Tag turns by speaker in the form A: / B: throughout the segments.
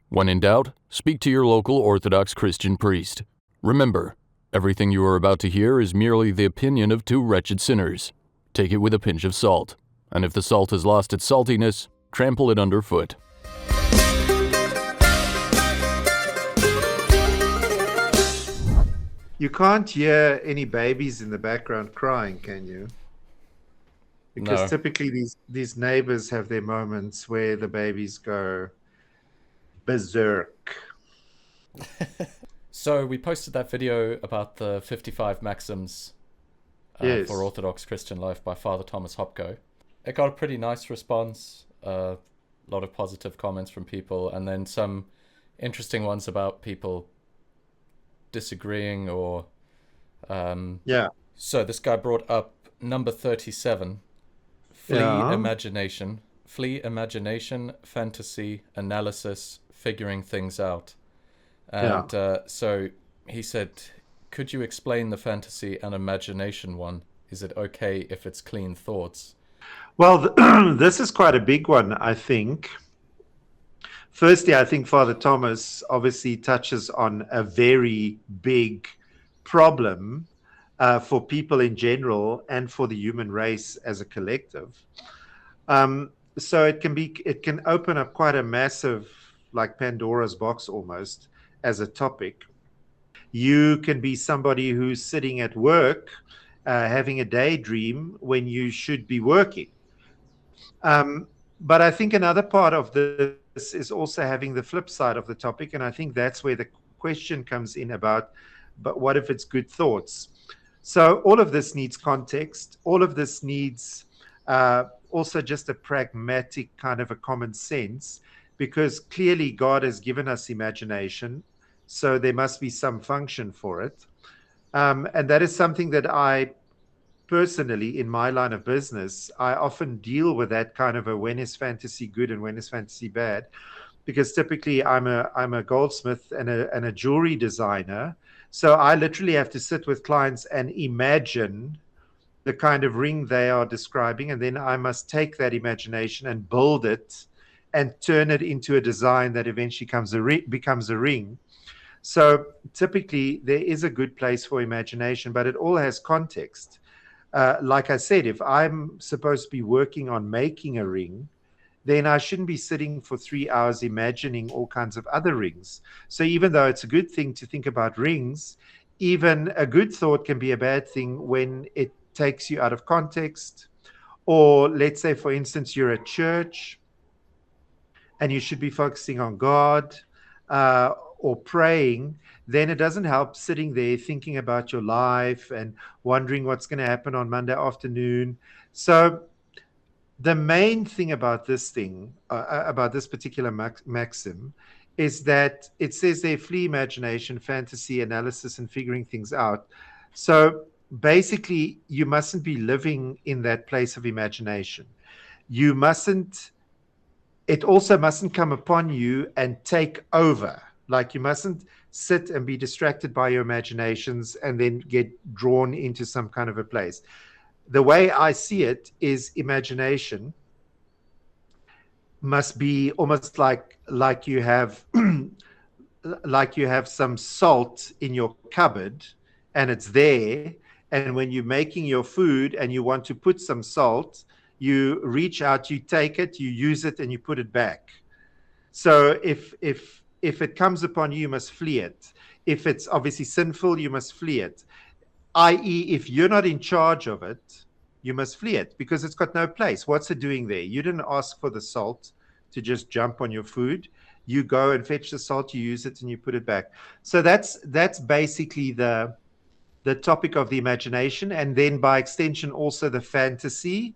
A: When in doubt, speak to your local Orthodox Christian priest. Remember, everything you are about to hear is merely the opinion of two wretched sinners. Take it with a pinch of salt, and if the salt has lost its saltiness, trample it underfoot.
B: You can't hear any babies in the background crying, can you? Because
A: No.
B: typically these neighbors have their moments where the babies go berserk.
C: So we posted that video about the 55 maxims for
B: Yes.
C: Orthodox Christian life by Father Thomas Hopko. It got a pretty nice response, a lot of positive comments from people, and then some interesting ones about people disagreeing or...
B: Yeah.
C: So this guy brought up number 37,
B: Yeah.
C: flee imagination, fantasy, analysis, figuring things out. And so he said, could you explain the fantasy and imagination one? Is it okay if it's clean thoughts?
B: Well, this is quite a big one, I think. Firstly, I think Father Thomas obviously touches on a very big problem for people in general and for the human race as a collective. So it can open up quite a massive, like Pandora's box almost, as a topic. You can be somebody who's sitting at work having a daydream when you should be working. But I think another part of this is also having the flip side of the topic. And I think that's where the question comes in about, but what if it's good thoughts? So all of this needs context. All of this needs also just a pragmatic kind of a common sense, because clearly God has given us imagination. So there must be some function for it. And that is something that I personally, in my line of business, I often deal with that kind of a when is fantasy good and when is fantasy bad, because typically I'm a goldsmith and a jewelry designer. So I literally have to sit with clients and imagine the kind of ring they are describing, and then I must take that imagination and build it and turn it into a design that eventually becomes a ring. So typically there is a good place for imagination, but it all has context. Like I said, if I'm supposed to be working on making a ring, then I shouldn't be sitting for 3 hours imagining all kinds of other rings. So even though it's a good thing to think about rings, even a good thought can be a bad thing when it takes you out of context. Or let's say, for instance, you're at church and you should be focusing on God or praying, then it doesn't help sitting there thinking about your life and wondering what's going to happen on Monday afternoon. So the main thing about this about this particular maxim, is that it says they flee imagination, fantasy, analysis, and figuring things out. So basically, you mustn't be living in that place of imagination. You mustn't, it also mustn't come upon you and take over. Like you mustn't sit and be distracted by your imaginations and then get drawn into some kind of a place. The way I see it is imagination must be almost like you have like you have some salt in your cupboard and it's there, and when you're making your food and you want to put some salt, you reach out, you take it, you use it, and you put it back. So if it comes upon you, you must flee it. If it's obviously sinful, you must flee it. I.e., if you're not in charge of it, you must flee it because it's got no place. What's it doing there? You didn't ask for the salt to just jump on your food. You go and fetch the salt, you use it, and you put it back. So that's basically the topic of the imagination, and then by extension also the fantasy.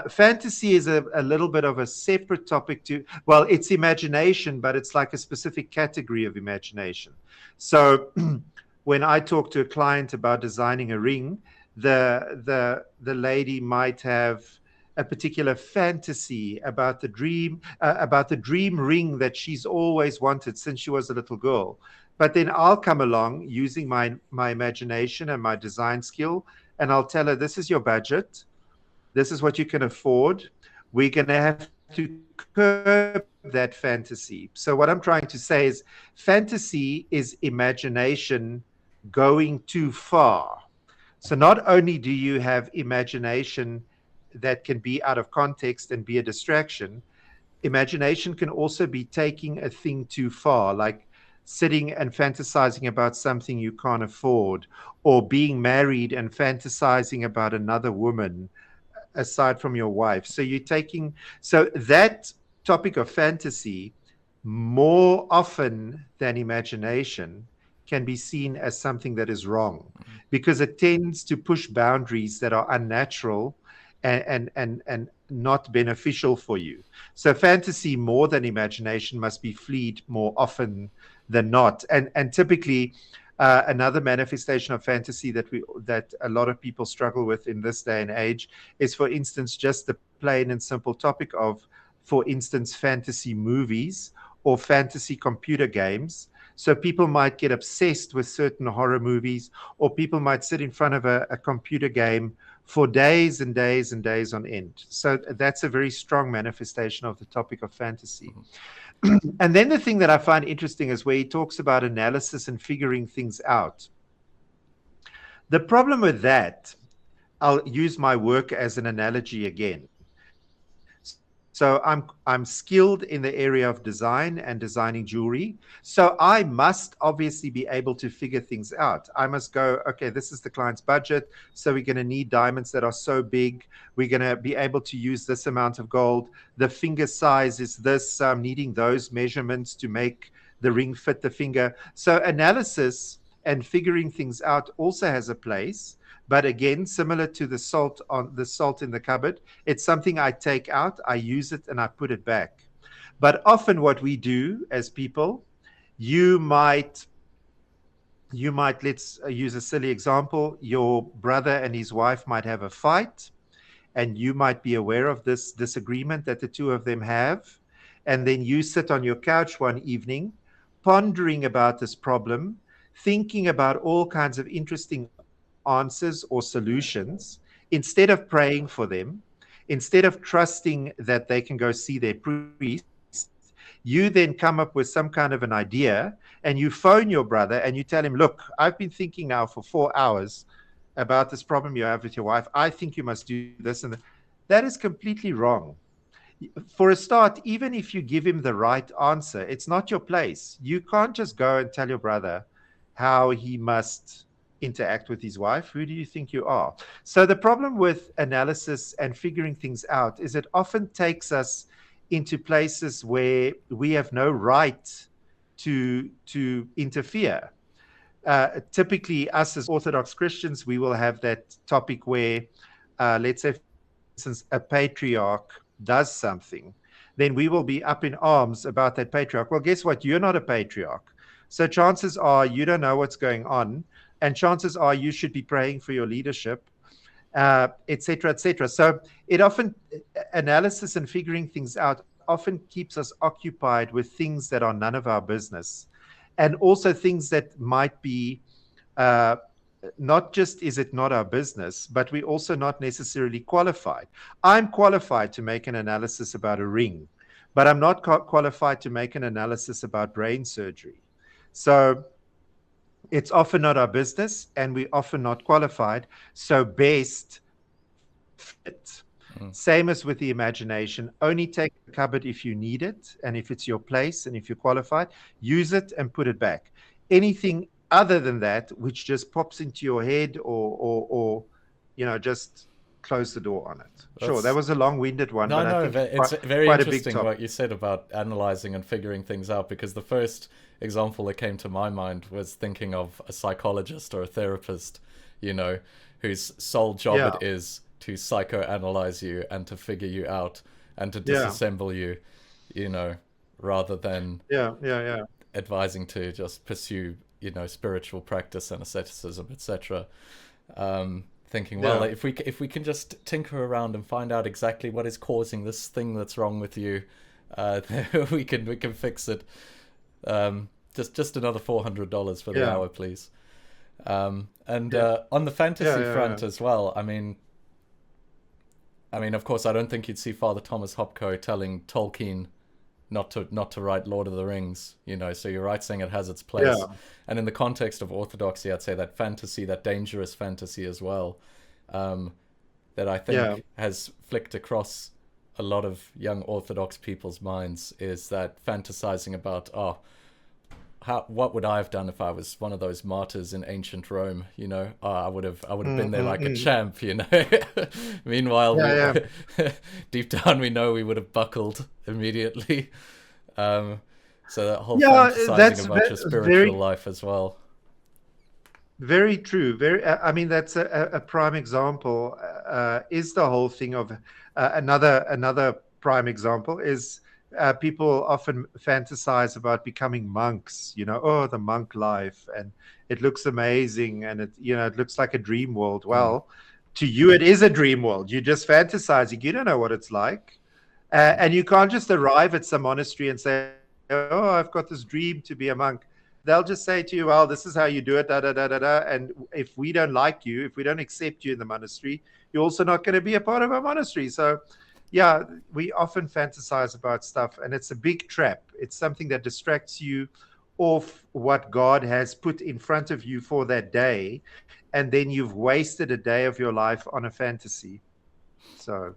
B: Fantasy is a little bit of a separate topic to, well, it's imagination, but it's like a specific category of imagination. So when I talk to a client about designing a ring, the lady might have a particular fantasy about the dream ring that she's always wanted since she was a little girl. But then I'll come along using my imagination and my design skill, and I'll tell her, this is your budget. This is what you can afford. We're going to have to curb that fantasy. So what I'm trying to say is fantasy is imagination going too far. So not only do you have imagination that can be out of context and be a distraction, imagination can also be taking a thing too far, like sitting and fantasizing about something you can't afford, or being married and fantasizing about another woman aside from your wife. So you're taking, so that topic of fantasy, more often than imagination, can be seen as something that is wrong, because it tends to push boundaries that are unnatural and not beneficial for you. So fantasy more than imagination must be fleed more often than not. And typically, another manifestation of fantasy that a lot of people struggle with in this day and age is, for instance, just the plain and simple topic of, for instance, fantasy movies or fantasy computer games. So people might get obsessed with certain horror movies, or people might sit in front of a computer game for days and days and days on end. So that's a very strong manifestation of the topic of fantasy. And then the thing that I find interesting is where he talks about analysis and figuring things out. The problem with that, I'll use my work as an analogy again. So I'm skilled in the area of design and designing jewelry. So I must obviously be able to figure things out. I must go, okay, this is the client's budget. So we're going to need diamonds that are so big. We're going to be able to use this amount of gold. The finger size is this. I'm needing those measurements to make the ring fit the finger. So analysis and figuring things out also has a place. But again, similar to the salt in the cupboard, it's something I take out, I use it, and I put it back. But often what we do as people, you might, let's use a silly example. Your brother and his wife might have a fight, and you might be aware of this disagreement that the two of them have. And then you sit on your couch one evening, pondering about this problem, thinking about all kinds of interesting answers or solutions. Instead of praying for them, instead of trusting that they can go see their priest, you then come up with some kind of an idea, and you phone your brother and you tell him, look, I've been thinking now for 4 hours about this problem you have with your wife. I think you must do this. And that is completely wrong. For a start, even if you give him the right answer, it's not your place. You can't just go and tell your brother how he must interact with his wife. Who do you think you are? So the problem with analysis and figuring things out is it often takes us into places where we have no right to interfere. Typically, us as Orthodox Christians, we will have that topic where, let's say, for instance, a patriarch does something, then we will be up in arms about that patriarch. Well, guess what? You're not a patriarch. So chances are you don't know what's going on. And chances are you should be praying for your leadership, et cetera, et cetera. So it often, analysis and figuring things out often keeps us occupied with things that are none of our business. And also things that might be, not just is it not our business, but we're also not necessarily qualified. I'm qualified to make an analysis about a ring, but I'm not qualified to make an analysis about brain surgery. So it's often not our business, and we're often not qualified. So best fit. Same as with the imagination. Only take the cupboard if you need it, and if it's your place, and if you're qualified, use it and put it back. Anything other than that, which just pops into your head, or just close the door on it. Sure, that was a long-winded one, but I think
C: it's very
B: quite a big
C: interesting
B: topic.
C: what you said about analyzing and figuring things out, because the first example that came to my mind was thinking of a psychologist or a therapist, whose sole job it is to psychoanalyze you and to figure you out and to disassemble you, rather than advising to just pursue, spiritual practice and asceticism, etc. Thinking, well, if we can just tinker around and find out exactly what is causing this thing that's wrong with you, we can fix it. Just another $400 for the hour, please. On the fantasy front as well, I mean, of course, I don't think you'd see Father Thomas Hopko telling Tolkien not to write Lord of the Rings, so you're right saying it has its place.
B: Yeah.
C: And in the context of orthodoxy, I'd say that fantasy, that dangerous fantasy as well, that I think has flicked across a lot of young Orthodox people's minds, is that fantasizing about, what would I have done if I was one of those martyrs in ancient Rome? I would have been there like a champ. Meanwhile, deep down we know we would have buckled immediately. So that whole fantasizing about your spiritual life as well.
B: Very true. I mean, that's a prime example. Is the whole thing of another prime example is. People often fantasize about becoming monks, the monk life, and it looks amazing, and it looks like a dream world. Well, to you, it is a dream world. You're just fantasizing. You don't know what it's like. And you can't just arrive at some monastery and say, oh, I've got this dream to be a monk. They'll just say to you, well, this is how you do it, da, da, da, da, da. And if we don't like you, if we don't accept you in the monastery, you're also not going to be a part of our monastery. So yeah, we often fantasize about stuff, and it's a big trap. It's something that distracts you off what God has put in front of you for that day, and then you've wasted a day of your life on a fantasy. So.